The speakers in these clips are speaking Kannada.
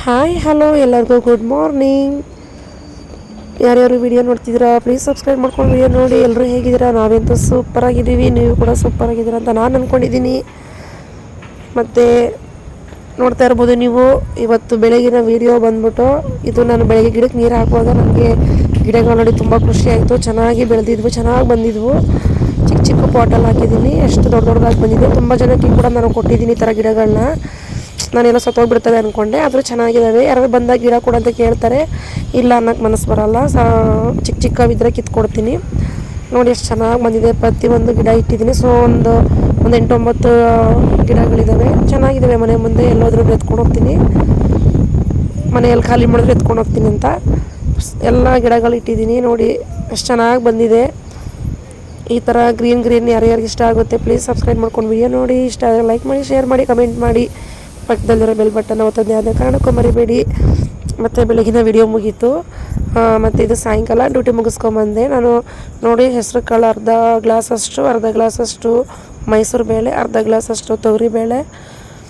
ಹಾಯ್ ಹಲೋ ಎಲ್ಲರಿಗೂ ಗುಡ್ ಮಾರ್ನಿಂಗ್. ಯಾರ್ಯಾರು ವಿಡಿಯೋ ನೋಡ್ತಿದ್ದೀರಾ ಪ್ಲೀಸ್ ಸಬ್ಸ್ಕ್ರೈಬ್ ಮಾಡ್ಕೊಂಡು ವಿಡಿಯೋ ನೋಡಿ. ಎಲ್ಲರೂ ಹೇಗಿದ್ದೀರಾ? ನಾವಂತೂ ಸೂಪರಾಗಿದ್ದೀವಿ, ನೀವು ಕೂಡ ಸೂಪರಾಗಿದ್ದೀರಾ ಅಂತ ನಾನು ಅಂದ್ಕೊಂಡಿದ್ದೀನಿ. ಮತ್ತು ನೋಡ್ತಾ ಇರ್ಬೋದು ನೀವು, ಇವತ್ತು ಬೆಳಗಿನ ವಿಡಿಯೋ ಬಂದ್ಬಿಟ್ಟು ಇದು ನಾನು ಬೆಳಗ್ಗೆ ಗಿಡಕ್ಕೆ ನೀರು ಹಾಕುವಾಗ ನನಗೆ ಗಿಡಗಳು ನೋಡಿ ತುಂಬ ಖುಷಿ ಆಯಿತು. ಚೆನ್ನಾಗಿ ಬೆಳೆದಿದ್ವು, ಚೆನ್ನಾಗಿ ಬಂದಿದ್ವು. ಚಿಕ್ಕ ಚಿಕ್ಕ ಪಾಟಲ್ಲಿ ಹಾಕಿದ್ದೀನಿ, ಎಷ್ಟು ದೊಡ್ಡ ದೊಡ್ಡದಾಗಿ ಬಂದಿದೆ. ತುಂಬ ಜನಕ್ಕೆ ಕೂಡ ನಾನು ಕೊಟ್ಟಿದ್ದೀನಿ ಈ ಥರ ಗಿಡಗಳನ್ನ. ನಾನೆಲ್ಲ ಸತ್ತೋಗ್ಬಿಡ್ತವೆ ಅಂದ್ಕೊಂಡೆ, ಆದರೂ ಚೆನ್ನಾಗಿದ್ದಾವೆ. ಯಾರು ಬಂದಾಗ ಗಿಡ ಕೊಡು ಅಂತ ಕೇಳ್ತಾರೆ, ಇಲ್ಲ ಅನ್ನೋಕ್ಕೆ ಮನಸ್ಸು ಬರೋಲ್ಲ. ಚಿಕ್ಕ ಚಿಕ್ಕವಿದ್ದರೆ ಕಿತ್ಕೊಡ್ತೀನಿ. ನೋಡಿ ಎಷ್ಟು ಚೆನ್ನಾಗಿ ಬಂದಿದೆ. ಪ್ರತಿಯೊಂದು ಗಿಡ ಇಟ್ಟಿದ್ದೀನಿ. ಸೊ ಒಂದು 8-9 ಗಿಡಗಳಿದ್ದಾವೆ, ಚೆನ್ನಾಗಿದ್ದಾವೆ. ಮನೆ ಮುಂದೆ ಎಲ್ಲೋದ್ರೂ ಎತ್ಕೊಂಡು ಹೋಗ್ತೀನಿ, ಮನೆಯಲ್ಲಿ ಖಾಲಿ ಮಾಡಿದ್ರೆ ಎತ್ಕೊಂಡು ಹೋಗ್ತೀನಿ ಅಂತ ಎಲ್ಲ ಗಿಡಗಳು ಇಟ್ಟಿದ್ದೀನಿ. ನೋಡಿ ಎಷ್ಟು ಚೆನ್ನಾಗಿ ಬಂದಿದೆ. ಈ ಥರ ಗ್ರೀನ್ ಯಾರ್ಯಾರಿಗೆ ಇಷ್ಟ ಆಗುತ್ತೆ ಪ್ಲೀಸ್ ಸಬ್ಸ್ಕ್ರೈಬ್ ಮಾಡ್ಕೊಂಡು ವಿಡಿಯೋ ನೋಡಿ. ಇಷ್ಟ ಆದರೆ ಲೈಕ್ ಮಾಡಿ, ಶೇರ್ ಮಾಡಿ, ಕಮೆಂಟ್ ಮಾಡಿ. ಪಕ್ಕದಲ್ಲಿರೋ ಬೆಲ್ ಬಟನ್ ಒತ್ತೋದು ಯಾವುದೇ ಕಾರಣಕ್ಕೂ ಮರಿಬೇಡಿ. ಮತ್ತು ಬೆಳಗಿನ ವಿಡಿಯೋ ಮುಗೀತು. ಮತ್ತು ಇದು ಸಾಯಂಕಾಲ ಡ್ಯೂಟಿ ಮುಗಿಸ್ಕೊಂಬಂದೆ ನಾನು. ನೋಡಿ ಹೆಸರು ಕಾಳು ಅರ್ಧ ಗ್ಲಾಸಷ್ಟು ಮೈಸೂರು ಬೇಳೆ, ಅರ್ಧ ಗ್ಲಾಸಷ್ಟು ತೊಗರಿಬೇಳೆ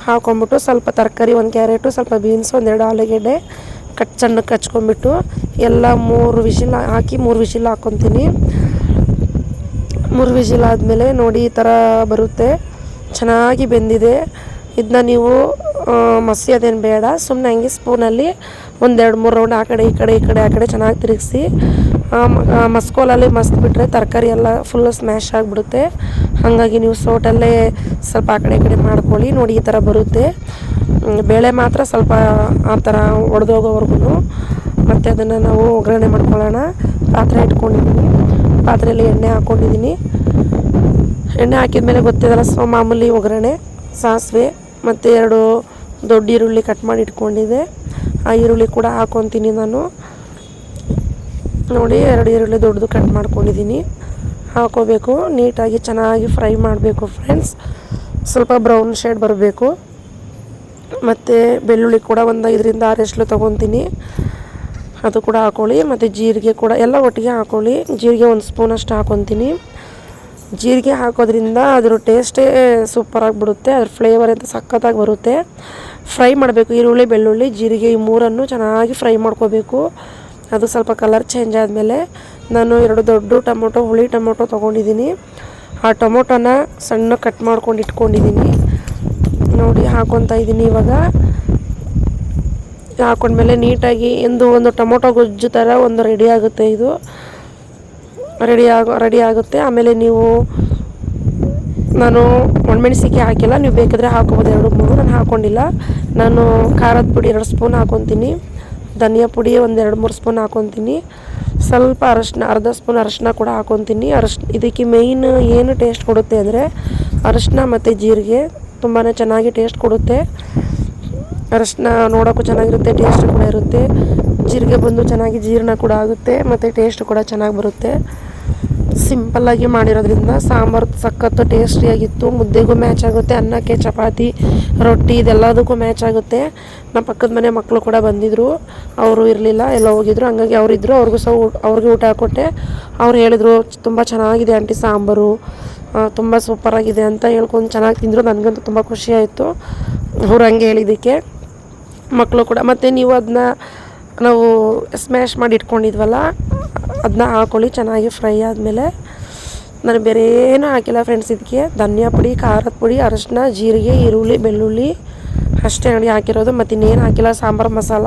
ಹಾಕ್ಕೊಂಬಿಟ್ಟು, ಸ್ವಲ್ಪ ತರಕಾರಿ, 1 ಕ್ಯಾರೆಟು, ಸ್ವಲ್ಪ ಬೀನ್ಸ್, 2 ಆಲೂಗೆಡ್ಡೆ ಸಣ್ಣಕ್ಕೆ ಹಚ್ಕೊಂಬಿಟ್ಟು ಎಲ್ಲ 3 ವಿಷಿಲ್ ಹಾಕಿ 3 ವಿಷಿಲ್ ಹಾಕ್ಕೊತೀನಿ. 3 ವಿಷಿಲ್ ಆದಮೇಲೆ ನೋಡಿ ಈ ಥರ ಬರುತ್ತೆ, ಚೆನ್ನಾಗಿ ಬೆಂದಿದೆ. ಇದನ್ನ ನೀವು ಮಸಿ ಅದೇನು ಬೇಡ, ಸುಮ್ಮನೆ ಹಂಗೆ ಸ್ಪೂನಲ್ಲಿ 1-2-3 ರೌಂಡ್ ಆ ಕಡೆ ಈ ಕಡೆ ಚೆನ್ನಾಗಿ ತಿರುಗಿಸಿ ಮಸ್ಕೋಲಲ್ಲಿ ಮಸ್ತ್ಬಿಟ್ರೆ ತರಕಾರಿ ಎಲ್ಲ ಫುಲ್ಲು ಸ್ಮ್ಯಾಶ್ ಆಗಿಬಿಡುತ್ತೆ. ಹಾಗಾಗಿ ನೀವು ಸೌಟಲ್ಲೇ ಸ್ವಲ್ಪ ಆ ಕಡೆ ಈ ಕಡೆ ಮಾಡ್ಕೊಳ್ಳಿ. ನೋಡಿ ಈ ಥರ ಬರುತ್ತೆ. ಬೇಳೆ ಮಾತ್ರ ಸ್ವಲ್ಪ ಆ ಥರ ಒಡೆದೋಗೋವರೆಗೂ. ಮತ್ತು ಅದನ್ನು ನಾವು ಒಗ್ಗರಣೆ ಮಾಡ್ಕೊಳ್ಳೋಣ. ಪಾತ್ರೆ ಇಟ್ಕೊಂಡಿದ್ದೀನಿ, ಪಾತ್ರೆಯಲ್ಲಿ ಎಣ್ಣೆ ಹಾಕ್ಕೊಂಡಿದ್ದೀನಿ. ಎಣ್ಣೆ ಹಾಕಿದ್ಮೇಲೆ ಗೊತ್ತಿದಲ್ಲ, ಸೊ ಮಾಮೂಲಿ ಒಗ್ಗರಣೆ, ಸಾಸಿವೆ ಮತ್ತು 2 ದೊಡ್ಡ ಈರುಳ್ಳಿ ಕಟ್ ಮಾಡಿ ಇಟ್ಕೊಂಡಿದ್ದೆ, ಆ ಈರುಳ್ಳಿ ಕೂಡ ಹಾಕ್ಕೊತೀನಿ ನಾನು. ನೋಡಿ 2 ಈರುಳ್ಳಿ ದೊಡ್ಡದು ಕಟ್ ಮಾಡ್ಕೊಂಡಿದ್ದೀನಿ, ಹಾಕೋಬೇಕು. ನೀಟಾಗಿ ಚೆನ್ನಾಗಿ ಫ್ರೈ ಮಾಡಬೇಕು ಫ್ರೆಂಡ್ಸ್, ಸ್ವಲ್ಪ ಬ್ರೌನ್ ಶೇಡ್ ಬರಬೇಕು. ಮತ್ತು ಬೆಳ್ಳುಳ್ಳಿ ಕೂಡ 5-6 ಎಸ್ಲು ತೊಗೊತೀನಿ, ಅದು ಕೂಡ ಹಾಕ್ಕೊಳ್ಳಿ. ಮತ್ತು ಜೀರಿಗೆ ಕೂಡ ಎಲ್ಲ ಒಟ್ಟಿಗೆ ಹಾಕ್ಕೊಳ್ಳಿ. ಜೀರಿಗೆ 1 ಸ್ಪೂನಷ್ಟು ಹಾಕ್ಕೊತೀನಿ. ಜೀರಿಗೆ ಹಾಕೋದ್ರಿಂದ ಅದ್ರ ಟೇಸ್ಟೇ ಸೂಪರಾಗಿಬಿಡುತ್ತೆ, ಅದ್ರ ಫ್ಲೇವರ್ ಅಂತ ಸಖತ್ತಾಗಿ ಬರುತ್ತೆ. ಫ್ರೈ ಮಾಡಬೇಕು. ಈರುಳ್ಳಿ, ಬೆಳ್ಳುಳ್ಳಿ, ಜೀರಿಗೆ ಈ 3 ಚೆನ್ನಾಗಿ ಫ್ರೈ ಮಾಡ್ಕೋಬೇಕು. ಅದು ಸ್ವಲ್ಪ ಕಲರ್ ಚೇಂಜ್ ಆದಮೇಲೆ ನಾನು 2 ದೊಡ್ಡ ಹುಳಿ ಟೊಮೊಟೊ ತೊಗೊಂಡಿದ್ದೀನಿ. ಆ ಟೊಮೊಟೊನ ಸಣ್ಣ ಕಟ್ ಮಾಡ್ಕೊಂಡು ಇಟ್ಕೊಂಡಿದ್ದೀನಿ. ನೋಡಿ ಹಾಕ್ಕೊತಾ ಇದ್ದೀನಿ. ಇವಾಗ ಹಾಕ್ಕೊಂಡ್ಮೇಲೆ ನೀಟಾಗಿ ಒಂದು ಟೊಮೊಟೊ ಗೊಜ್ಜು ಥರ ಒಂದು ರೆಡಿ ಆಗುತ್ತೆ. ಇದು ರೆಡಿ ಆಗುತ್ತೆ. ಆಮೇಲೆ ನಾನು ಒಣಮೆಣಸಿನ್ಕಾಯಿ ಹಾಕಿಲ್ಲ, ನೀವು ಬೇಕಾದರೆ ಹಾಕೋಬೋದು 2-3. ನಾನು ಹಾಕ್ಕೊಂಡಿಲ್ಲ. ನಾನು ಖಾರದ ಪುಡಿ 2 ಸ್ಪೂನ್ ಹಾಕ್ಕೊತೀನಿ, ಧನಿಯಾ ಪುಡಿ 1-2-3 ಸ್ಪೂನ್ ಹಾಕ್ಕೊತೀನಿ, ಸ್ವಲ್ಪ ಅರ್ಧ ಸ್ಪೂನ್ ಅರಶಿನ ಕೂಡ ಹಾಕ್ಕೊತೀನಿ. ಇದಕ್ಕೆ ಮೇಯ್ನ್ ಏನು ಟೇಸ್ಟ್ ಕೊಡುತ್ತೆ ಅಂದರೆ ಅರಶಿನ ಮತ್ತು ಜೀರಿಗೆ ತುಂಬಾ ಚೆನ್ನಾಗಿ ಟೇಸ್ಟ್ ಕೊಡುತ್ತೆ. ಅರಶಿನ ನೋಡೋಕ್ಕೂ ಚೆನ್ನಾಗಿರುತ್ತೆ, ಟೇಸ್ಟ್ ಕೂಡ ಇರುತ್ತೆ. ಜೀರಿಗೆ ಬಂದು ಚೆನ್ನಾಗಿ ಜೀರ್ಣ ಕೂಡ ಆಗುತ್ತೆ ಮತ್ತು ಟೇಸ್ಟ್ ಕೂಡ ಚೆನ್ನಾಗಿ ಬರುತ್ತೆ. ಸಿಂಪಲ್ಲಾಗಿ ಮಾಡಿರೋದ್ರಿಂದ ಸಾಂಬಾರು ಸಖತ್ತು ಟೇಸ್ಟಿಯಾಗಿತ್ತು. ಮುದ್ದೆಗೂ ಮ್ಯಾಚ್ ಆಗುತ್ತೆ, ಅನ್ನಕ್ಕೆ, ಚಪಾತಿ, ರೊಟ್ಟಿ ಇದೆಲ್ಲದಕ್ಕೂ ಮ್ಯಾಚ್ ಆಗುತ್ತೆ. ನಮ್ಮ ಪಕ್ಕದ ಮನೆ ಮಕ್ಕಳು ಕೂಡ ಬಂದಿದ್ದರು, ಅವರು ಇರಲಿಲ್ಲ, ಎಲ್ಲ ಹೋಗಿದ್ರು. ಹಂಗಾಗಿ ಅವರಿದ್ದರು, ಅವ್ರಿಗೆ ಊಟ ಹಾಕ್ಕೊಟ್ಟೆ. ಅವ್ರು ಹೇಳಿದ್ರು ತುಂಬ ಚೆನ್ನಾಗಿದೆ ಆಂಟಿ ಸಾಂಬಾರು, ತುಂಬ ಸೂಪರಾಗಿದೆ ಅಂತ ಹೇಳ್ಕೊಂಡು ಚೆನ್ನಾಗಿ ತಿಂದರು. ನನಗಂತೂ ತುಂಬ ಖುಷಿ ಆಯಿತು ಅವ್ರು ಹಂಗೆ ಹೇಳಿದ್ದಕ್ಕೆ. ಮಕ್ಕಳು ಕೂಡ. ಮತ್ತು ನೀವು ನಾವು ಸ್ಮ್ಯಾಶ್ ಮಾಡಿ ಇಟ್ಕೊಂಡಿದ್ವಲ್ಲ, ಅದನ್ನ ಹಾಕ್ಕೊಳ್ಳಿ. ಚೆನ್ನಾಗಿ ಫ್ರೈ ಆದಮೇಲೆ ನಾನು ಬೇರೆ ಏನೂ ಹಾಕಿಲ್ಲ ಫ್ರೆಂಡ್ಸ್. ಇದಕ್ಕೆ ಧನಿಯಾ ಪುಡಿ, ಖಾರದ ಪುಡಿ, ಅರಶಿನ, ಜೀರಿಗೆ, ಈರುಳ್ಳಿ, ಬೆಳ್ಳುಳ್ಳಿ ಅಷ್ಟೇ ನೋಡಿ ಹಾಕಿರೋದು. ಮತ್ತು ಇನ್ನೇನು ಹಾಕಿಲ್ಲ. ಸಾಂಬಾರು ಮಸಾಲ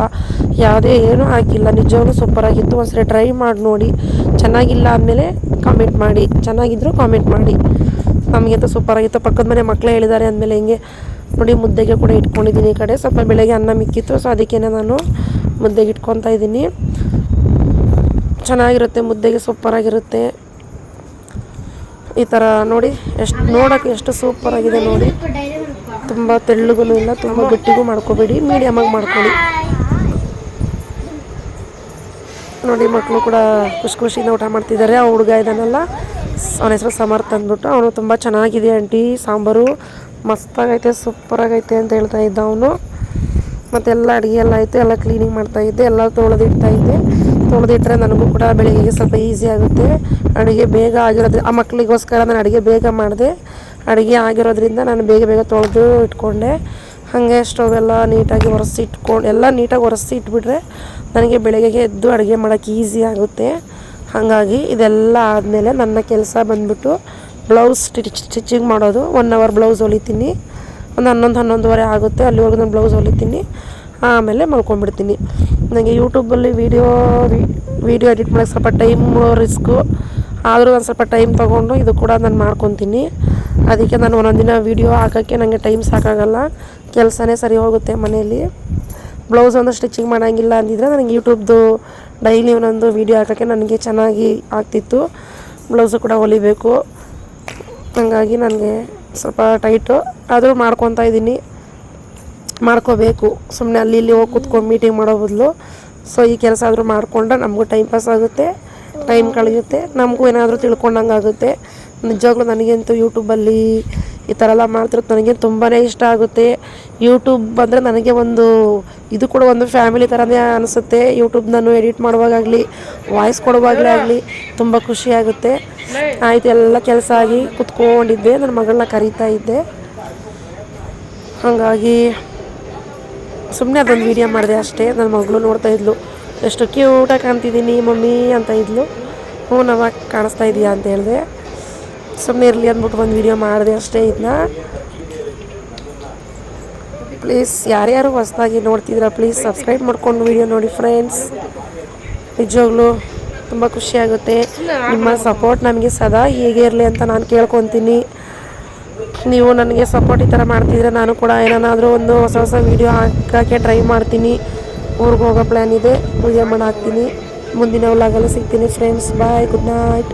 ಯಾವುದೇ ಏನೂ ಹಾಕಿಲ್ಲ. ನಿಜವಾಗ್ಲೂ ಸೂಪರಾಗಿತ್ತು. ಒಂದ್ಸರಿ ಟ್ರೈ ಮಾಡಿ ನೋಡಿ. ಚೆನ್ನಾಗಿಲ್ಲ ಆದಮೇಲೆ ಕಾಮೆಂಟ್ ಮಾಡಿ, ಚೆನ್ನಾಗಿದ್ದರೂ ಕಾಮೆಂಟ್ ಮಾಡಿ. ನಮಗಂತೂ ಸೂಪರಾಗಿತ್ತು. ಪಕ್ಕದ ಮನೆ ಮಕ್ಕಳೇ ಹೇಳಿದ್ದಾರೆ ಅಂದಮೇಲೆ ಹಿಂಗೆ ನೋಡಿ. ಮುದ್ದೆಗೆ ಕೂಡ ಇಟ್ಕೊಂಡಿದ್ದೀನಿ. ಈ ಕಡೆ ಸ್ವಲ್ಪ ಬೆಳಗ್ಗೆ ಅನ್ನ ಮಿಕ್ಕಿತ್ತು, ಸೊ ಅದಕ್ಕೇ ನಾನು ಮುದ್ದೆಗೆ ಇಟ್ಕೊತಾ ಇದ್ದೀನಿ. ಚೆನ್ನಾಗಿರುತ್ತೆ ಮುದ್ದೆಗೆ, ಸೂಪರಾಗಿರುತ್ತೆ. ಈ ಥರ ನೋಡಿ, ನೋಡೋಕ್ಕೆ ಎಷ್ಟು ಸೂಪರಾಗಿದೆ ನೋಡಿ. ತುಂಬ ತೆಳ್ಳಗೂ ಇಲ್ಲ, ತುಂಬ ಗಟ್ಟಿಗೂ ಮಾಡ್ಕೋಬೇಡಿ, ಮೀಡಿಯಮಾಗಿ ಮಾಡ್ಕೊಳ್ಳಿ. ನೋಡಿ ಮಕ್ಕಳು ಕೂಡ ಖುಷಿಯಿಂದ ಊಟ ಮಾಡ್ತಿದ್ದಾರೆ. ಆ ಹುಡುಗ ಇದ್ದಾನಲ್ಲ, ಅವನ ಹೆಸರು ಸಮರ್ಥ ಅಂದ್ಬಿಟ್ಟು, ಅವನು ತುಂಬ ಚೆನ್ನಾಗಿದೆ ಆಂಟಿ ಸಾಂಬಾರು, ಮಸ್ತಾಗೈತೆ, ಸೂಪರಾಗೈತೆ ಅಂತ ಹೇಳ್ತಾ ಇದ್ದ ಅವನು. ಮತ್ತು ಎಲ್ಲ ಅಡುಗೆ ಎಲ್ಲ ಆಯಿತು, ಎಲ್ಲ ಕ್ಲೀನಿಂಗ್ ಮಾಡ್ತಾಯಿದ್ದೆ, ಎಲ್ಲ ತೊಳೆದಿಟ್ಟರೆ ನನಗೂ ಕೂಡ ಬೆಳಗ್ಗೆಗೆ ಸ್ವಲ್ಪ ಈಸಿ ಆಗುತ್ತೆ. ಅಡುಗೆ ಬೇಗ ಆಗಿರೋದು ಆ ಮಕ್ಕಳಿಗೋಸ್ಕರ ನಾನು ಅಡುಗೆ ಬೇಗ ಮಾಡಿದೆ. ಅಡುಗೆ ಆಗಿರೋದ್ರಿಂದ ನಾನು ಬೇಗ ತೊಳೆದು ಇಟ್ಕೊಂಡೆ. ಹಾಗೆ ಸ್ಟವ್ ಎಲ್ಲ ನೀಟಾಗಿ ಒರೆಸಿ ಇಟ್ಕೊಂಡು ಎಲ್ಲ ನೀಟಾಗಿ ಒರೆಸಿ ಇಟ್ಬಿಟ್ರೆ ನನಗೆ ಬೆಳಗ್ಗೆ ಎದ್ದು ಅಡುಗೆ ಮಾಡೋಕ್ಕೆ ಈಸಿ ಆಗುತ್ತೆ. ಹಾಗಾಗಿ ಇದೆಲ್ಲ ಆದಮೇಲೆ ನನ್ನ ಕೆಲಸ ಬಂದ್ಬಿಟ್ಟು ಬ್ಲೌಸ್ ಸ್ಟಿಚಿಂಗ್ ಮಾಡೋದು. 1 ಅವರ್ ಬ್ಲೌಸ್ ಹೊಲಿತೀನಿ, ಒಂದು 11-11:30 ಆಗುತ್ತೆ. ಅಲ್ಲಿವರೆಗೂ ನಾನು ಬ್ಲೌಸ್ ಹೊಲಿತೀನಿ, ಆಮೇಲೆ ಮಲ್ಕೊಂಡ್ಬಿಡ್ತೀನಿ. ನನಗೆ ಯೂಟ್ಯೂಬಲ್ಲಿ ವೀಡಿಯೋ ಎಡಿಟ್ ಮಾಡೋಕ್ಕೆ ಸ್ವಲ್ಪ ಟೈಮ್ ರಿಸ್ಕು, ಆದರೂ ಒಂದು ಸ್ವಲ್ಪ ಟೈಮ್ ತೊಗೊಂಡು ಇದು ಕೂಡ ನಾನು ಮಾಡ್ಕೊತೀನಿ. ಅದಕ್ಕೆ ನಾನು ಒಂದೊಂದು ದಿನ ವೀಡಿಯೋ ಹಾಕೋಕ್ಕೆ ನನಗೆ ಟೈಮ್ ಸಾಕಾಗಲ್ಲ, ಕೆಲಸನೇ ಸರಿ ಹೋಗುತ್ತೆ ಮನೆಯಲ್ಲಿ. ಬ್ಲೌಸ್ ಒಂದು ಸ್ಟಿಚಿಂಗ್ ಮಾಡೋಂಗಿಲ್ಲ ಅಂದಿದ್ರೆ ನನಗೆ ಯೂಟ್ಯೂಬ್ದು ಡೈಲಿ ಒಂದೊಂದು ವೀಡಿಯೋ ಹಾಕೋಕ್ಕೆ ನನಗೆ ಚೆನ್ನಾಗಿ ಆಗ್ತಿತ್ತು. ಬ್ಲೌಸು ಕೂಡ ಹೊಲಿಬೇಕು, ಹಾಗಾಗಿ ನನಗೆ ಸ್ವಲ್ಪ ಟೈಟು, ಆದರೂ ಮಾಡ್ಕೋಬೇಕು. ಸುಮ್ಮನೆ ಅಲ್ಲಿ ಇಲ್ಲಿ ಹೋಗಿ ಕೂತ್ಕೊಂಡು ಮೀಟಿಂಗ್ ಮಾಡೋ ಬದಲು ಸೊ ಈ ಕೆಲಸ ಆದರೂ ಮಾಡಿಕೊಂಡ್ರೆ ನಮಗೂ ಟೈಮ್ ಪಾಸ್ ಆಗುತ್ತೆ, ಟೈಮ್ ಕಳೆಯುತ್ತೆ, ನಮಗೂ ಏನಾದರೂ ತಿಳ್ಕೊಂಡಂಗೆ ಆಗುತ್ತೆ. ನಿಜವಾಗ್ಲೂ ನನಗಂತೂ ಯೂಟ್ಯೂಬಲ್ಲಿ ಈ ಥರ ಎಲ್ಲ ಮಾಡ್ತಿರೋದು ನನಗೆ ತುಂಬಾ ಇಷ್ಟ ಆಗುತ್ತೆ. ಯೂಟ್ಯೂಬ್ ಅಂದರೆ ನನಗೆ ಇದು ಕೂಡ ಒಂದು ಫ್ಯಾಮಿಲಿ ಥರನೇ ಅನಿಸುತ್ತೆ. ಯೂಟ್ಯೂಬ್ ನಾನು ಎಡಿಟ್ ಮಾಡುವಾಗಲಿ ವಾಯ್ಸ್ ಕೊಡುವಾಗಲೇ ಆಗಲಿ ತುಂಬ ಖುಷಿಯಾಗುತ್ತೆ. ಆಯಿತು, ಎಲ್ಲ ಕೆಲಸ ಆಗಿ ಕುತ್ಕೊಂಡಿದ್ದೆ, ನನ್ನ ಮಗಳನ್ನ ಕರೀತಾ ಇದ್ದೆ. ಹಾಗಾಗಿ ಸುಮ್ಮನೆ ಅದೊಂದು ವೀಡಿಯೋ ಮಾಡಿದೆ ಅಷ್ಟೇ. ನನ್ನ ಮಗಳು ನೋಡ್ತಾ ಇದ್ಲು, ಎಷ್ಟು ಕ್ಯೂಟಾಗಿ ಕಾಣ್ತಿದ್ದೀನಿ ಮಮ್ಮಿ ಅಂತ ಇದ್ಲು. ಹ್ಞೂ ನವಾಗ ಕಾಣಿಸ್ತಾ ಇದೆಯಾ ಅಂತ ಹೇಳಿದೆ. ಸುಮ್ಮನೆ ಇರಲಿ ಅಂದ್ಬಿಟ್ಟು ಒಂದು ವೀಡಿಯೋ ಮಾಡಿದೆ ಅಷ್ಟೇ. ಇದನ್ನ ಪ್ಲೀಸ್ ಯಾರ್ಯಾರು ಹೊಸದಾಗಿ ನೋಡ್ತಿದ್ದೀರಾ ಪ್ಲೀಸ್ ಸಬ್ಸ್ಕ್ರೈಬ್ ಮಾಡ್ಕೊಂಡು ವೀಡಿಯೋ ನೋಡಿ ಫ್ರೆಂಡ್ಸ್. ನಿಜವಾಗ್ಲೂ ತುಂಬ ಖುಷಿಯಾಗುತ್ತೆ. ನಿಮ್ಮ ಸಪೋರ್ಟ್ ನಮಗೆ ಸದಾ ಹೀಗೆ ಇರಲಿ ಅಂತ ನಾನು ಕೇಳ್ಕೊತೀನಿ. ನೀವು ನನಗೆ ಸಪೋರ್ಟ್ ಈ ಥರ ಮಾಡ್ತಿದ್ರೆ ನಾನು ಕೂಡ ಏನಾದರೂ ಒಂದು ಹೊಸ ವೀಡಿಯೋ ಹಾಕೋಕ್ಕೆ ಟ್ರೈ ಮಾಡ್ತೀನಿ. ಊರಿಗೆ ಹೋಗೋ ಪ್ಲ್ಯಾನ್ ಇದೆ, ವೀಡಿಯೋ ಮಾಡಿ ಹಾಕ್ತೀನಿ. ಮುಂದಿನ ವ್ಲಾಗಲ್ಲಿ ಸಿಗ್ತೀನಿ ಫ್ರೆಂಡ್ಸ್. ಬಾಯ್, ಗುಡ್ ನೈಟ್.